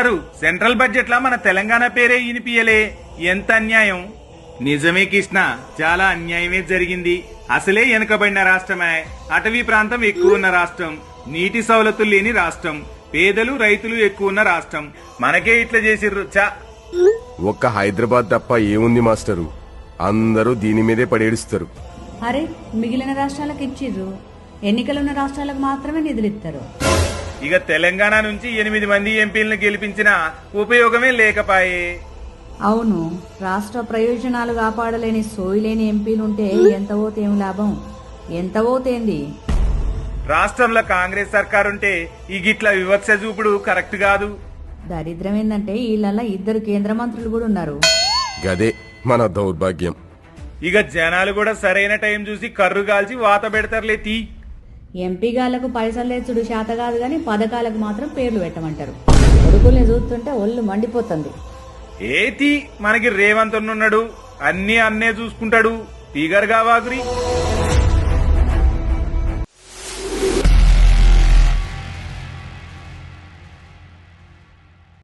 మాస్టారు central budget లా మన తెలంగాణ పేరే ఇనిపియలే. ఎంత అన్యాయం. నిజమే కృష్ణ, చాలా అన్యాయమే జరిగింది. అసలే వెనుకబడిన రాష్ట్రమే, అటవీ ప్రాంతం ఎక్కువ ఉన్న రాష్ట్రం, నీటి సౌలతులు లేని రాష్ట్రం, పేదలు రైతులు ఎక్కువ ఉన్న రాష్ట్రం. మనకే ఇట్లా చేసిర్రు. ఒక్క హైదరాబాద్ తప్ప ఏముంది మాస్టరు, అందరూ దీని మీదే పడేడుస్తారు. అరే మిగిలిన రాష్ట్రాలకు ఇచ్చిర్రు, ఎన్నికలున్న రాష్ట్రాలకు మాత్రమే నిధులిస్తారు. ఇక తెలంగాణ నుంచి 8 మంది ఎంపీలను గెలిపించిన ఉపయోగమే లేకపాయే. అవును, రాష్ట్ర ప్రయోజనాలు కాపాడలేని సోయిలేని ఎంపీలుంటే ఎంత ఓతేం లాభం, ఎంత ఓతేంది. రాష్ట్రంలో కాంగ్రెస్ సర్కారుంటే ఈ గిట్ల వివక్ష చూపుడు కరెక్ట్ కాదు. దరిద్రం ఏందంటే వీళ్ళల్లో 2 కేంద్ర మంత్రులు కూడా ఉన్నారు. గదే మన దౌర్భాగ్యం. ఇక జనాలు కూడా సరైన టైం చూసి కర్రు కాల్చి వాత పెడతారులే. ఎంపీగాళ్లకు పైసలు లేచుడు శాత కాదు గాని పథకాలకు మాత్రం పేర్లు పెట్టమంటారు. కొడుకుల్ని చూస్తుంటే ఒళ్ళు మండిపోతుంది. మనకి రేవంత్ ఉన్నాడు, అన్ని అన్నే చూసుకుంటాడు. తీగర్ కావాగురి.